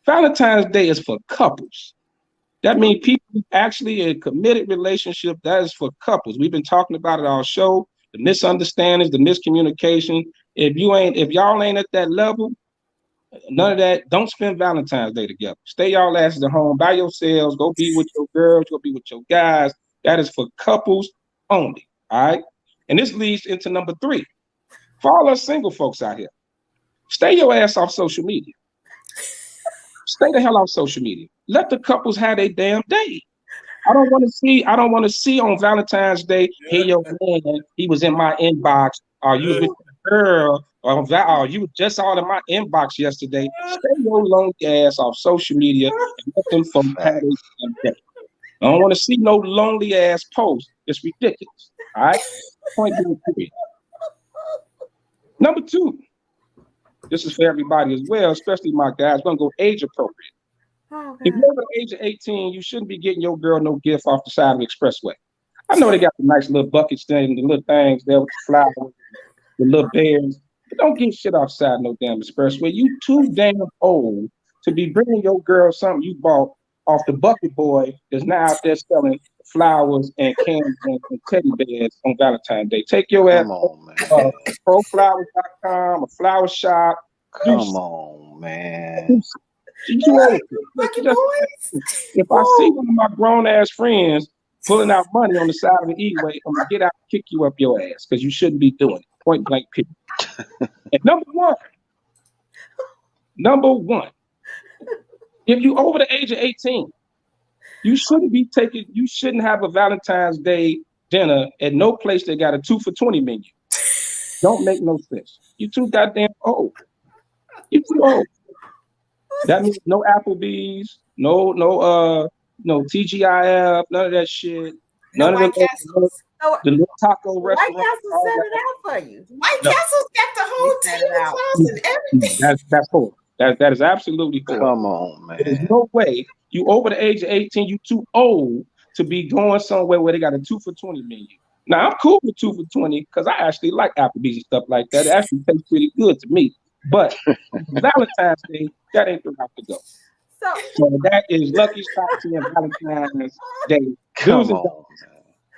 Valentine's Day is for couples. That means people actually in a committed relationship. That is for couples. We've been talking about it all show. The misunderstandings, the miscommunication. If y'all ain't at that level, none of that. Don't spend Valentine's Day together. Stay y'all asses at home by yourselves. Go be with your girls. Go be with your guys. That is for couples only. All right. And this leads into number 3. For all us single folks out here, stay your ass off social media. Stay the hell off social media. Let the couples have their damn day. I don't want to see on Valentine's Day, hey, yo, man, he was in my inbox, or you was with the girl, or you was just all in my inbox yesterday. Stay your lonely ass off social media and let them folks have their damn day. I don't want to see no lonely ass post. It's ridiculous. All right. Point being 3. Number 2. This is for everybody as well, especially my guys. We're gonna go age appropriate. Oh, if you're over the age of 18, you shouldn't be getting your girl no gift off the side of the expressway. I know they got the nice little buckets thing, the little things there with the flowers, the little bears. But don't get shit off the side of no damn expressway. You too damn old to be bringing your girl something you bought off the bucket boy that's now out there selling flowers and candy and teddy bears on Valentine's Day. Take your ass to proflowers.com, a flower shop. Come on, man. If I see one of my grown ass friends pulling out money on the side of the E-way, I'm gonna get out and kick you up your ass because you shouldn't be doing it. Point blank period. And number one, if you over the age of 18, you shouldn't have a Valentine's Day dinner at no place that got a 2 for $20 menu. Don't make no sense. You too goddamn old. You too old. That means no Applebee's, no TGIF, none of that shit. None of the little taco restaurant. White Castle set it out for you. White Castle's got the whole tablecloths and everything. That's horrible. That is absolutely horrible. Come on, man. There's no way you over the age of 18, you too old to be going somewhere where they got a 2 for $20 menu. Now I'm cool with 2 for $20 because I actually like Applebee's and stuff like that. It actually tastes pretty good to me. But Valentine's Day, that ain't the route to go. So that is Lucky's top 10 Valentine's Day. Come Do's and on. don'ts.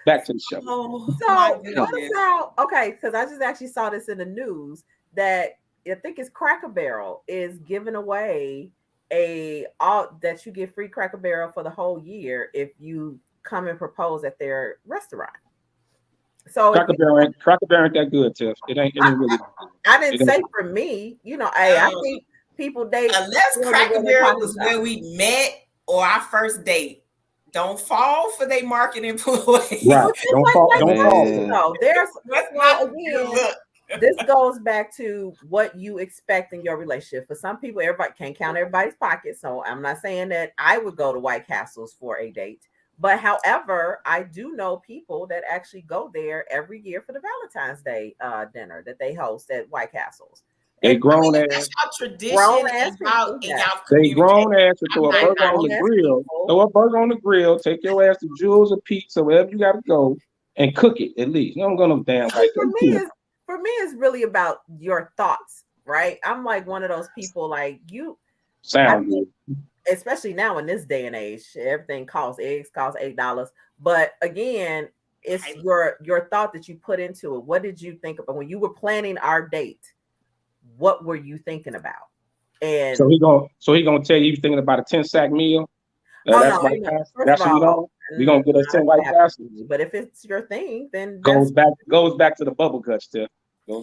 Back to the show. Oh, So my what goodness. about because I just actually saw this in the news that I think it's Cracker Barrel is giving away that you get free Cracker Barrel for the whole year if you come and propose at their restaurant. So Cracker Barrel ain't that good, Tiff. It ain't really. I didn't It say ain't- for me, I think people date Unless Cracker Barrel was where we met or our first date, don't fall for their marketing ploy. Right. Don't fall. Man. No, there's That's not a again, good look. this goes back to what you expect in your relationship. For some people, everybody can't count everybody's pockets. So I'm not saying that I would go to White Castles for a date. But however, I do know people that actually go there every year for the Valentine's Day dinner that they host at White Castles. They grown That's ass. y'all tradition Grown and ass y'all, people, and y'all They grown communicate. ass to throw a I'm not burger on the grown-ass grill. people. Throw a burger on the grill. Take your ass to Jules or Pizza, wherever you got to go, and cook it at least. You don't go no damn like For me, it's really about your thoughts, right? I'm like one of those people like you. sound good. Especially now in this day and age, everything costs. Eggs cost $8. But again, it's your thought that you put into it. What did you think about when you were planning our date? What were you thinking about? And So he gonna tell you he's thinking about a 10-sack meal. That's no, White no, Castle. first That's of what you all, know. We gonna get us 10 White Castles. But if it's your thing, then Goes back to the bubble guts, Tiff.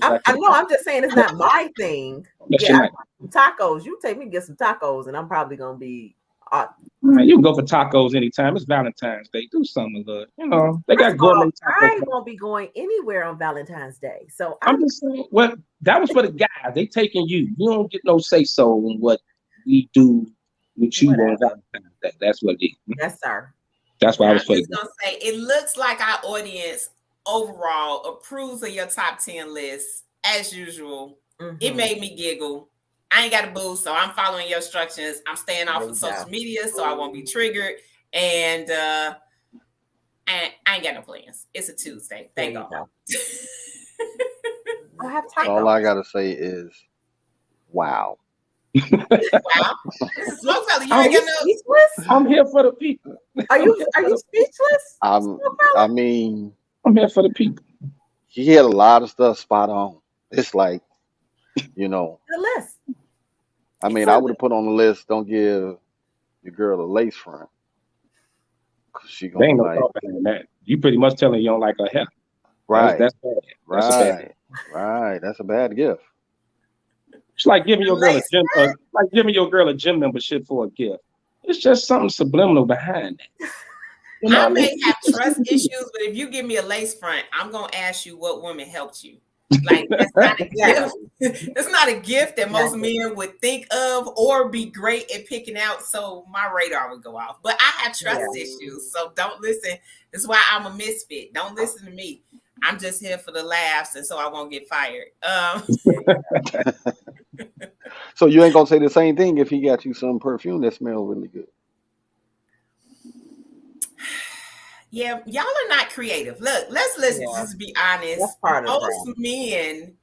I know. I'm just saying it's not my thing. That's Yeah, your night. tacos. You take me to get some tacos, and I'm probably gonna be. Man, you can go for tacos anytime. It's Valentine's Day. Do something good. You know, they got First of all, gourmet I tacos. ain't gonna be going anywhere on Valentine's Day. So I'm just saying, well, that was for the guys. They taking you. You don't get no say so in what we do with you on Valentine's Day. That's what it is. yes, sir. That's why I I'm was for just gonna say it looks like our audience overall approves of your top 10 list as usual. It Mhm. made me giggle. I ain't got a boo, so I'm following your instructions. I'm staying off There of you social go. media so I won't be triggered. And I ain't got no plans. It's a Tuesday. There Thank you God. go. I have tacos. All I gotta say is, wow. Wow. This is Smoke Fella. You Are ain't you got no. speechless? I'm here for the people. Are you speechless? I mean, I'm here for the people. he had a lot of stuff spot on. It's like, you know, The list. I mean, I would have put on the list, don't give your girl a lace front. Cause she There gonna ain't be no like, thought behind that. You pretty much telling you don't like her hair. right, That's bad. That's a bad. right. That's a bad gift. It's like giving your girl a Lace gym, membership for a gift. It's just something subliminal behind that. You know I what I may mean? have trust issues, but if you give me a lace front, I'm gonna ask you what woman helped you. Like that's not a gift. It's not a gift that most men would think of or be great at picking out. So my radar would go off. But I have trust issues, so don't listen. This is why I'm a misfit. Don't listen to me. I'm just here for the laughs, and so I won't get fired. So you ain't gonna say the same thing if he got you some perfume that smells really good. Yeah, y'all are not creative. Look, let's just be honest. That's part of the Most problem. men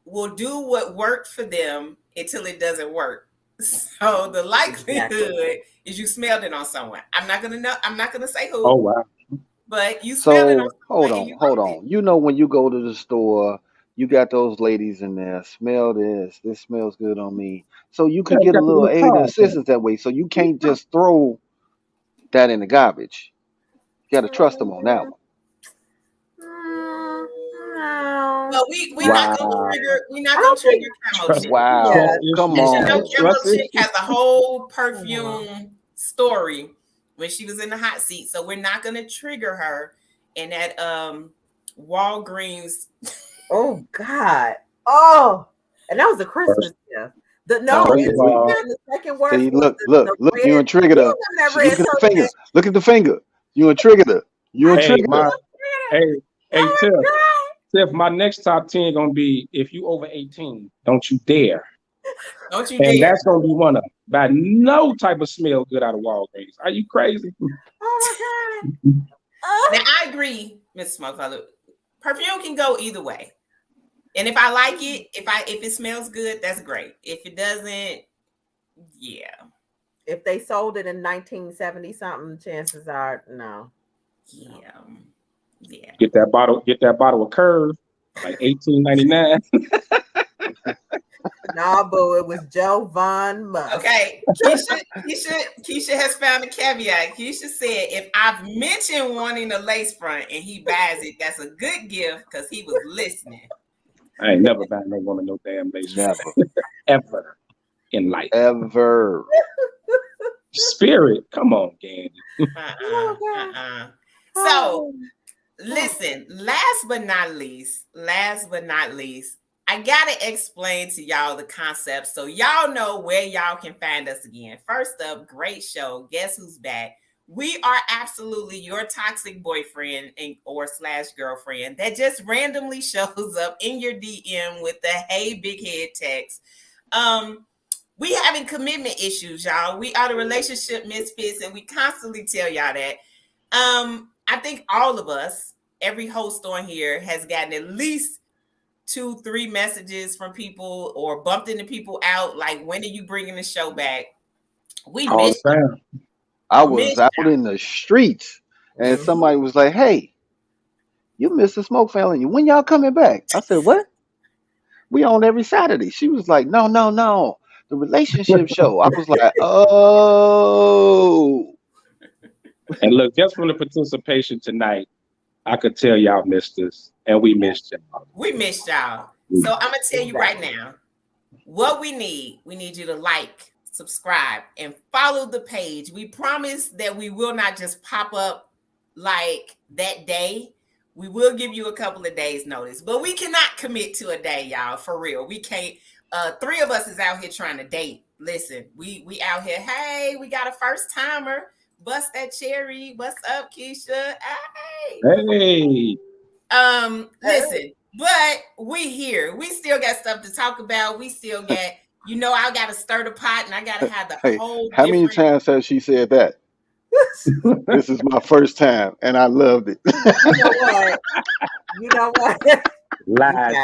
will do what worked for them until it doesn't work. So the likelihood is you smelled it on someone. I'm not gonna say who. Oh wow. But you smelled it on So someone. hold on. You know when you go to the store, you got those ladies in there. Smell this. This smells good on me. So you can Yeah, you get a got the little little aid and card, assistance that way. So you can't just throw that in the garbage. You got to trust them on that one. No. Well, we're not gonna trigger camo Trust- chick. Wow. Yeah. Come And you know, on. camo chick has a whole perfume story when she was in the hot seat. So we're not gonna trigger her in that Walgreens. Oh God. Oh, and that was a Christmas gift. First The of all- second word. See, was look, the you red- and triggered her. that Look red at the turtle finger. neck. Look at the finger. You and triggered her. You and Hey, triggered her. hey, Tiff, my next top 10 gonna be if you over 18, don't you dare. Don't you And dare. that's gonna be one of by no type of smell good out of Walgreens. Are you crazy? Oh Now I agree, Mr. Smokefellow. Perfume can go either way. And if I like it, if it smells good, that's great. If it doesn't, yeah. If they sold it in 1970 something, chances are no. Yeah. Get that bottle of Curve, like $18.99. No, boo, it was Joe Von Musk. Okay, Keisha has found a caveat. Keisha said, if I've mentioned wanting a lace front and he buys it, that's a good gift because he was listening. I ain't never buying no woman no damn lace front. Never. Ever in life. Ever. Spirit, come on, Candy. So, listen, last but not least, I gotta explain to y'all the concept so y'all know where y'all can find us again. First up, great show. Guess who's back? We are absolutely your toxic boyfriend or / girlfriend that just randomly shows up in your DM with the "Hey big head" text. We having commitment issues, y'all. We are the relationship misfits, and we constantly tell y'all that. I think all of us, every host on here, has gotten at least 2-3 messages from people or bumped into people out like, when are you bringing the show back? We All missed the time. I was out in the streets and somebody was like, "Hey, you Mr. Smoke Family. When y'all coming back?" I said, "What? We on every Saturday." She was like, "No, no, no. The relationship show." I was like, "Oh." And look, just from the participation tonight, I could tell y'all missed us, and we missed y'all. We missed y'all. So I'm gonna tell you right now what we need. We need you to like, subscribe, and follow the page. We promise that we will not just pop up like that day. We will give you a couple of days notice, but we cannot commit to a day, y'all. For real, we can't. 3 of us is out here trying to date. Listen, we out here. Hey, we got a first timer. Bust that cherry. What's up, Keisha? Hey. Listen, but we here. We still got stuff to talk about. We still got, I got to stir the pot and I got to have the Hey, whole. how many times has she said that? This is my first time, and I loved it. You know what? Lies.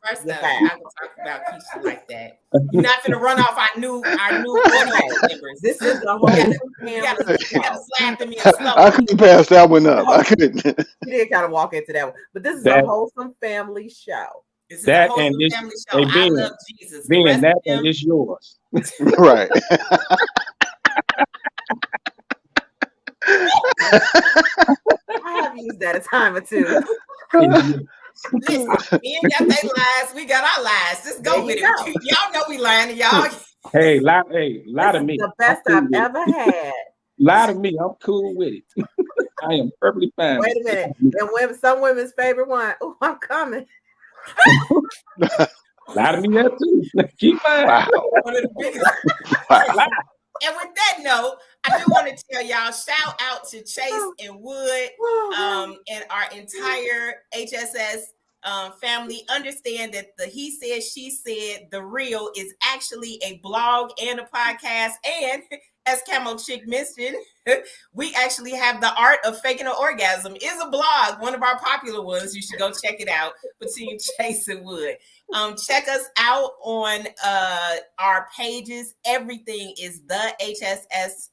First up, I can talk about Keisha like that. You're not gonna run off our new audience members. This is the whole. You gotta slap them in slow. I couldn't pass that one up. I couldn't. You did kind of walk into that one, but this is a wholesome family show. This is that a wholesome and this, family show. I love Jesus. Being that and it's yours. Right. I have used that a time or two. Listen, me and got they lies. We got our lies. Just go with it. Y'all know we lying to y'all. Hey, lie to me. The best I've ever had. Lie to me. I'm cool with it. I am perfectly fine. Wait a minute. And some women's favorite one. Oh, I'm coming. Lie to me that too. Keep mine. Wow. One of the biggest. Wow. And with that note, I do want to tell y'all, shout out to Chase and Wood and our entire HSS family. Understand that the He Said, She Said, The Real is actually a blog and a podcast. And as Camo Chick mentioned, we actually have The Art of Faking an Orgasm is a blog, one of our popular ones. You should go check it out between Chase and Wood. Check us out on our pages. Everything is the HSS.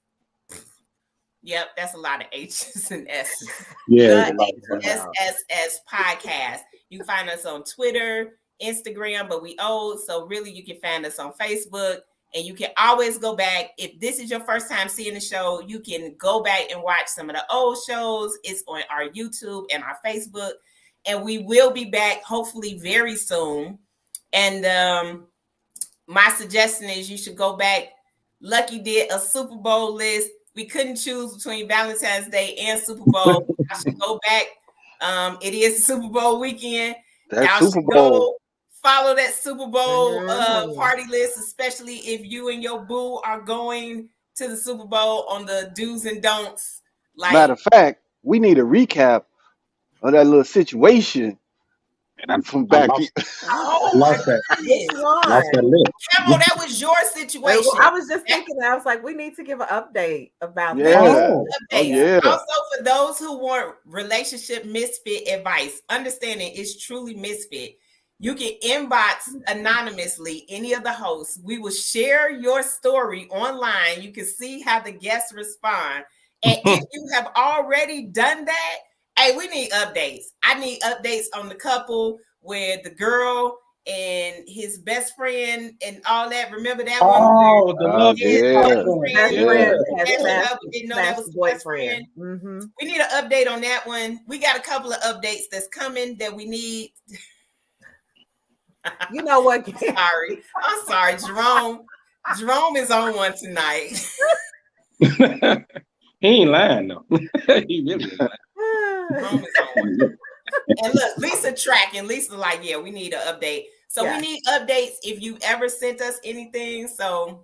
Yep, that's a lot of H's and S's. Yeah, the HSS podcast. You can find us on Twitter, Instagram, but we old, so really you can find us on Facebook. And you can always go back. If this is your first time seeing the show, you can go back and watch some of the old shows. It's on our YouTube and our Facebook. And we will be back hopefully very soon. And my suggestion is you should go back. Lucky did a Super Bowl list. We couldn't choose between Valentine's Day and Super Bowl. I should go back. It is Super Bowl weekend. That's Super Bowl. Follow that Super Bowl party list, especially if you and your boo are going to the Super Bowl on the do's and don'ts. Matter of fact, we need a recap of that little situation And From I back. Oh my lost that. Which goodness. one? Lost that list. Camo, that was your situation. Well, I was just thinking, I was like, we need to give an update about Yeah. that. Oh, Oh Updates. yeah. Also, for those who want relationship misfit advice, understanding it's truly misfit. You can inbox anonymously any of the hosts. We will share your story online. You can see how the guests respond. And if you have already done that, hey, we need updates. I need updates on the couple where the girl and his best friend and all that. Remember that one? oh, the love Yeah, yeah. the Best Yeah. friend Yeah. has Yeah. smashed, We didn't know smashed that was the the best boyfriend. friend. Mm-hmm. We need an update on that one. We got a couple of updates that's coming that we need. You know what? I'm sorry, Jerome. Jerome is on one tonight. He ain't lying though. He really ain't lying. Jerome is on one. And look, Lisa tracking. Lisa like, yeah, we need an update. So Yeah. we need updates if you ever sent us anything. So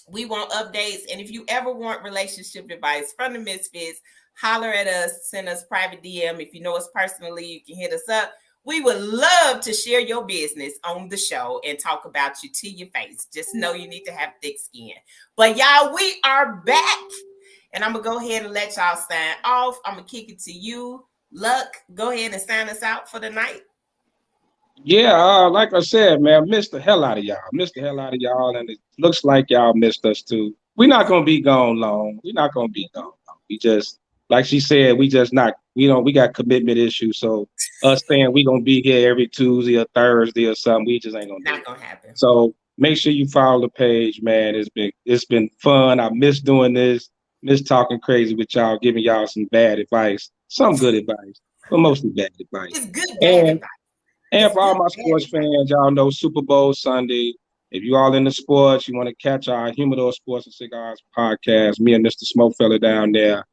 we want updates. And if you ever want relationship advice from the Misfits, holler at us, send us private DM. If you know us personally, you can hit us up. We would love to share your business on the show and talk about you to your face. Just know you need to have thick skin. But y'all, we are back. And I'm going to go ahead and let y'all sign off. I'm going to kick it to you. Luck, go ahead and sign us out for the night. Yeah, like I said, man, missed the hell out of y'all. Missed the hell out of y'all, and it looks like y'all missed us too. We're not gonna be gone long. We're not gonna be gone long. We just, like she said, we just not. We got commitment issues. So us saying we gonna be here every Tuesday or Thursday or something, we just ain't gonna do Not it. going to happen. So make sure you follow the page, man. It's been fun. I miss doing this. Miss talking crazy with y'all, giving y'all some bad advice, some good advice, but mostly bad advice. It's good bad advice. And for all my sports fans, y'all know Super Bowl Sunday. If you all in the sports, you want to catch our Humidor Sports and Cigars podcast, me and Mr. Smokefella down there,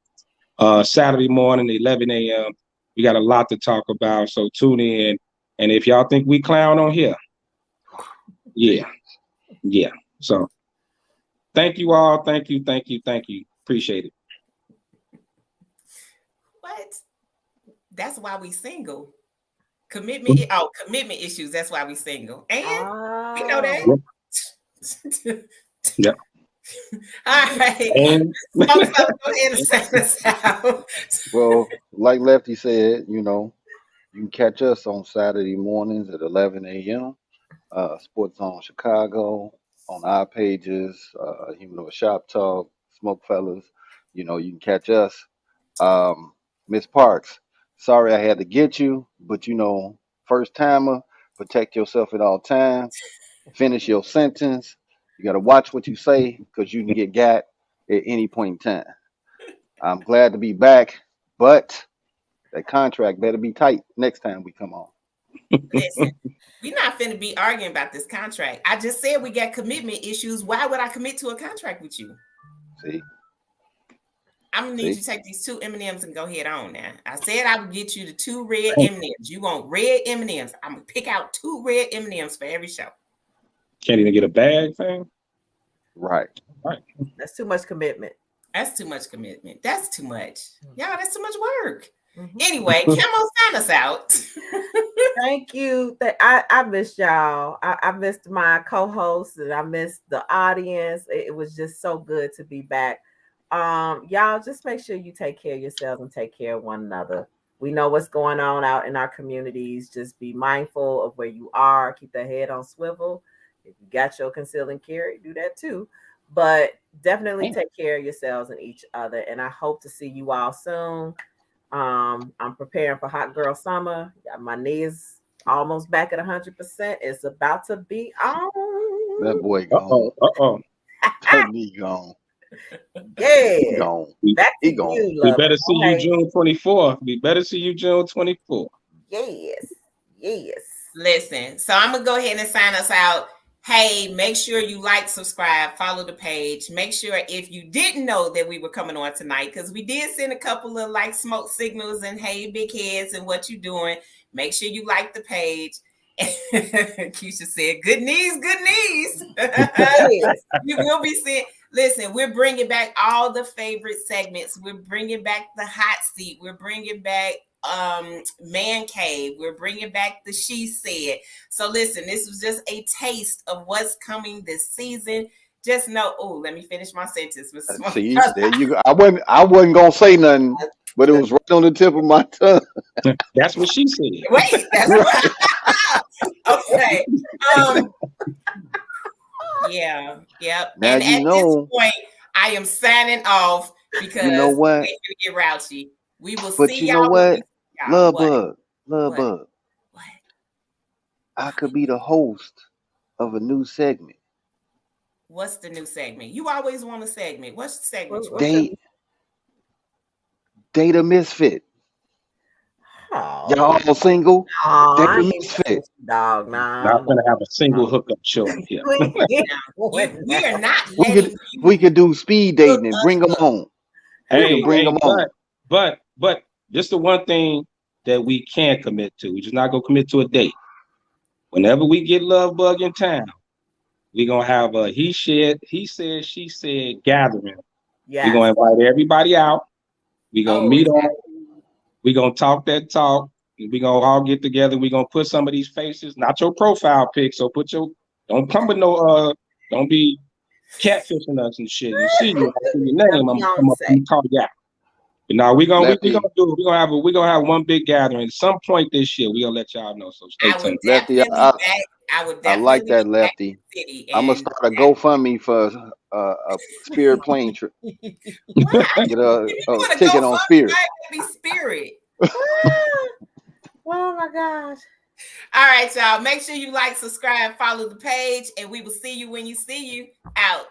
Saturday morning, 11 a.m. We got a lot to talk about, so tune in. And if y'all think we clown on here, yeah. So thank you all. Thank you. Appreciate it. What? That's why we single. Commitment issues. That's why we single. And we know that. Yeah. All right. And Folks, go ahead and send us out. Well, like Lefty said, you can catch us on Saturday mornings at 11 a.m. Sports Zone Chicago on our pages, Humidor Shop Talk, Smoke Fellas. You can catch us. Miss Parks, sorry I had to get you, but first timer, protect yourself at all times. Finish your sentence. You got to watch what you say because you can get got at any point in time. I'm glad to be back, but that contract better be tight next time we come on. Listen, we're not finna be arguing about this contract. I just said we got commitment issues. Why would I commit to a contract with you? See? I'm gonna need you to take these 2 M&Ms and go head on now. I said I would get you the 2 red M&Ms. You want red M&Ms. I'm gonna pick out 2 red M&Ms for every show. can't even get a bag thing. Right. That's too much commitment. That's too much commitment. That's too much. Y'all, that's too much work. Mhm. Anyway, Camo, sign us out. Thank you. I missed y'all. I missed my co-hosts and I missed the audience. It was just so good to be back. Y'all just make sure you take care of yourselves and take care of one another. We know what's going on out in our communities. Just be mindful of where you are. Keep the head on swivel. If you got your conceal and carry, do that too. But definitely take care of yourselves and each other. And I hope to see you all soon. I'm preparing for hot girl summer. My knees almost back at 100%. It's about to be on. That boy gone. Uh-oh. That knee gone. Yeah. Gone. Back to He gone. you, We love. better see you June 24th. We better see you June 24th. Yes. Listen, so I'm gonna go ahead and sign us out. Hey, make sure you like, subscribe, follow the page. Make sure if you didn't know that we were coming on tonight, because we did send a couple of like smoke signals and hey, big heads and what you doing. Make sure you like the page. Keisha said, good knees, good knees. We will be seeing. Listen, we're bringing back all the favorite segments. We're bringing back the hot seat. We're bringing back Man Cave. We're bringing back the She Said. So listen, this was just a taste of what's coming this season. Just know, oh, let me finish my sentence. Mrs. See, there you go. I wasn't gonna say nothing, but it was right on the tip of my tongue. That's what she said. Wait, that's what. Okay. Yeah, yep. Now and you at know. this point, I am signing off because You know what? we're gonna get raunchy. We will But see you know y'all. what? When we see y'all. Love What? bug, love What? bug. What? I could be the host of a new segment. What's the new segment? You always want a segment. What's the segment? you What's want? Date a misfit. Oh, Y'all all single? I Date a ain't misfit. dog. Not gonna have a single hookup show in here. We are not We letting could you we could do speed dating and bring them on. We Hey, can bring them on. but this the one thing that we can commit to. We just not gonna commit to a date. Whenever we get Love Bug in town, we gonna have a he said, she said gathering. Yes. We gonna invite everybody out. We gonna Oh, meet exactly. up. We gonna talk that talk. We gonna all get together. We gonna put some of these faces, not your profile pic. So don't come with no don't be catfishing us and shit. You see you, I see your name. I'm gonna come up and call you out. But now we gonna have one big gathering at some point this year. We gonna let y'all know. So stay I would tuned. Lefty, definitely I back. I would I definitely like that, be back Lefty. in the city. I'm gonna And start a GoFundMe for a Spirit plane trip. Why? Get a You want to ticket go on fuck Spirit. be Spirit. Oh my gosh. All right, y'all. Make sure you like, subscribe, follow the page, and we will see you when you see you. Out.